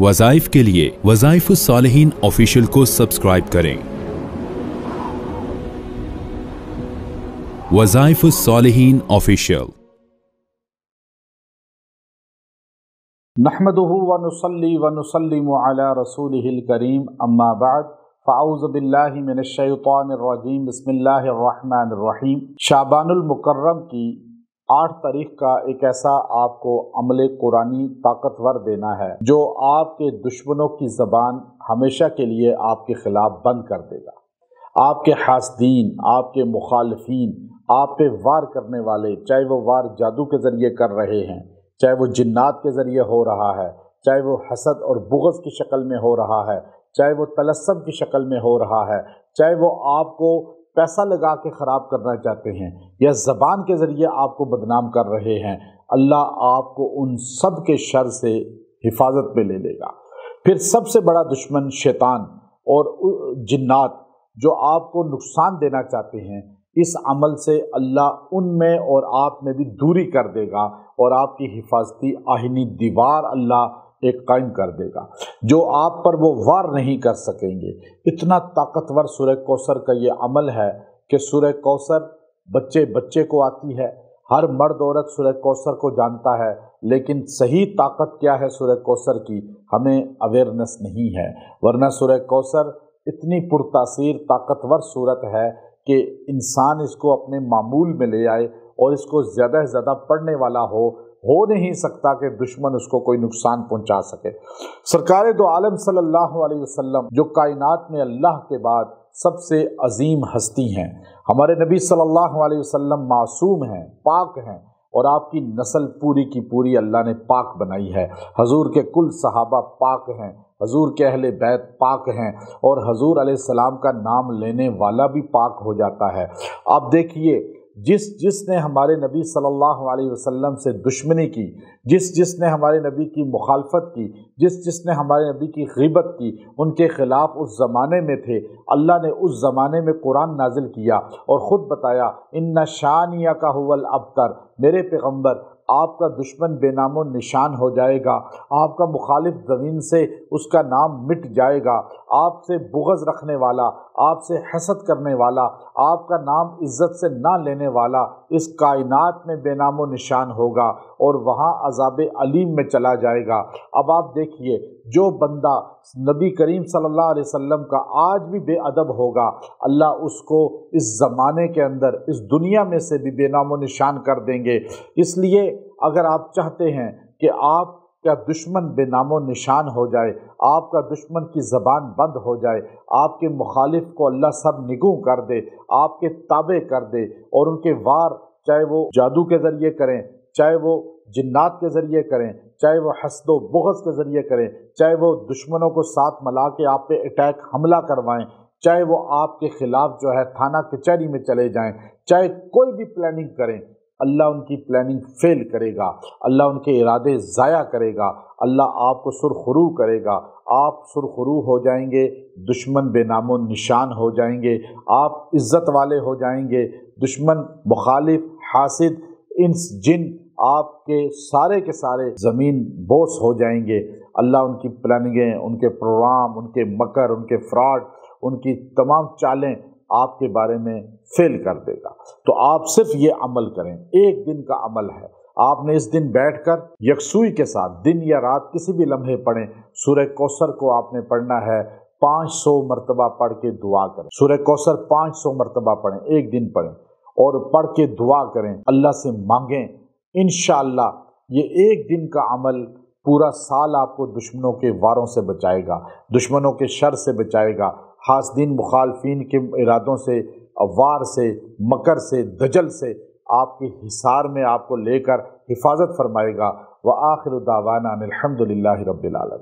वज़ाइफ के लिए वज़ाइफ़ुस्सालिहीन ऑफिशियल को सब्सक्राइब करें। वज़ाइफ़ुस्सालिहीन ऑफिशियल। नहमदुहु व नुसल्ली व नुसल्लिमु अला रसूलिहिल करीम, अम्मा बाद, फ़अऊज़ु बिल्लाहि मिनश शैतानिर रजीम, बिस्मिल्लाहिर रहमानिर रहीम। शाबानुल मुकर्रम की 8 तारीख का एक ऐसा आपको अमले कुरानी ताकतवर देना है जो आपके दुश्मनों की ज़बान हमेशा के लिए आपके ख़िलाफ़ बंद कर देगा। आपके हासदीन, आपके मुखालिफीन, आप पे वार करने वाले, चाहे वो वार जादू के ज़रिए कर रहे हैं, चाहे वो जिन्नात के ज़रिए हो रहा है, चाहे वो हसद और बुग़्ज़ की शक्ल में हो रहा है, चाहे वो तलस्सम की शक्ल में हो रहा है, चाहे वो आपको पैसा लगा के ख़राब करना चाहते हैं या ज़बान के ज़रिए आपको बदनाम कर रहे हैं, अल्लाह आपको उन सब के शर से हिफाजत में ले लेगा। फिर सबसे बड़ा दुश्मन शैतान और जिन्नात जो आपको नुकसान देना चाहते हैं, इस अमल से अल्लाह उनमें और आप में भी दूरी कर देगा और आपकी हिफाजती आहिनी दीवार अल्लाह एक कायम कर देगा जो आप पर वो वार नहीं कर सकेंगे। इतना ताकतवर सूरह कौसर का ये अमल है कि सूरह कौसर बच्चे बच्चे को आती है, हर मर्द औरत सूरह कौसर को जानता है, लेकिन सही ताकत क्या है सूरह कौसर की हमें अवेयरनेस नहीं है। वरना सूरह कौसर इतनी पुरतासीर ताकतवर सूरत है कि इंसान इसको अपने मामूल में ले आए और इसको ज़्यादा से ज़्यादा पढ़ने वाला हो नहीं सकता कि दुश्मन उसको कोई नुकसान पहुंचा सके। सरकार दो आलम सल्लल्लाहु अलैहि वसल्लम जो कायनात में अल्लाह के बाद सबसे अजीम हस्ती हैं, हमारे नबी सल्लल्लाहु अलैहि वसल्लम मासूम हैं, पाक हैं और आपकी नस्ल पूरी की पूरी अल्लाह ने पाक बनाई है। हजूर के कुल सहाबा पाक हैं, हजूर के अहले बैत पाक हैं और हजूर अलैहिस्सलाम का नाम लेने वाला भी पाक हो जाता है। आप देखिए, जिसने हमारे नबी सल्लल्लाहु अलैहि वसल्लम से दुश्मनी की, जिसने हमारे नबी की मुखालफत की, जिसने हमारे नबी की ग़ीबत की, उनके ख़िलाफ़ उस ज़माने में थे, अल्लाह ने उस ज़माने में कुरान नाजिल किया और ख़ुद बताया, इन्ना शानियका हुवल अबतर, मेरे पैगम्बर आपका दुश्मन बेनामो निशान हो जाएगा, आपका मुखालिफ ज़मीन से उसका नाम मिट जाएगा, आपसे बुग़्ज़ रखने वाला, आपसे हसद करने वाला, आपका नाम इज़्ज़त से ना लेने वाला इस कायनात में बेनामो निशान होगा और वहाँ अज़ाब अलीम में चला जाएगा। अब आप देखिए, जो बंदा नबी करीम सल्लल्लाहु अलैहि वसल्लम का आज भी बेअदब होगा, अल्लाह उसको इस ज़माने के अंदर, इस दुनिया में से भी बेनामो निशान कर देंगे। इसलिए अगर आप चाहते हैं कि आपका दुश्मन बेनामो निशान हो जाए, आपका दुश्मन की ज़बान बंद हो जाए, आपके मुखालिफ को अल्लाह सब निगूं कर दे, आपके ताबे कर दे और उनके वार चाहे वो जादू के ज़रिए करें, चाहे वो जिन्नात के ज़रिए करें, चाहे वो हसदो बुग़्ज़ के ज़रिए करें, चाहे वो दुश्मनों को साथ मिला के आप पे अटैक हमला करवाएं, चाहे वो आपके ख़िलाफ़ जो है थाना कचहरी में चले जाएं, चाहे कोई भी प्लानिंग करें, अल्लाह उनकी प्लानिंग फेल करेगा, अल्लाह उनके इरादे ज़ाया करेगा, अल्लाह आपको सुरखरू करेगा, आप सुरखरू हो जाएंगे, दुश्मन बेनामो निशान हो जाएंगे, आप इज़्ज़त वाले हो जाएंगे, दुश्मन मुखालिफ हासिद इंस जिन आपके सारे के सारे ज़मीन बोस हो जाएंगे। अल्लाह उनकी प्लानिंगें, उनके प्रोग्राम, उनके मकर, उनके फ्रॉड, उनकी तमाम चालें आपके बारे में फेल कर देगा। तो आप सिर्फ ये अमल करें, एक दिन का अमल है, आपने इस दिन बैठकर यकसुई के साथ दिन या रात किसी भी लम्हे पढ़ें, सूरह कौसर को आपने पढ़ना है, 500 मरतबा पढ़ के दुआ करें। सूरह कौसर 500 मरतबा पढ़ें, एक दिन पढ़ें और पढ़ के दुआ करें, अल्लाह से मांगें। इंशाअल्लाह ये एक दिन का अमल पूरा साल आपको दुश्मनों के वारों से बचाएगा, दुश्मनों के शर से बचाएगा, हासदीन मुखालफीन के इरादों से, वार से, मकर से, दजल से आपके हिसार में आपको लेकर हिफाजत फरमाएगा। व आखिरु दावाना अनिल हम्दुलिल्लाहि रब्बिल आलमीन।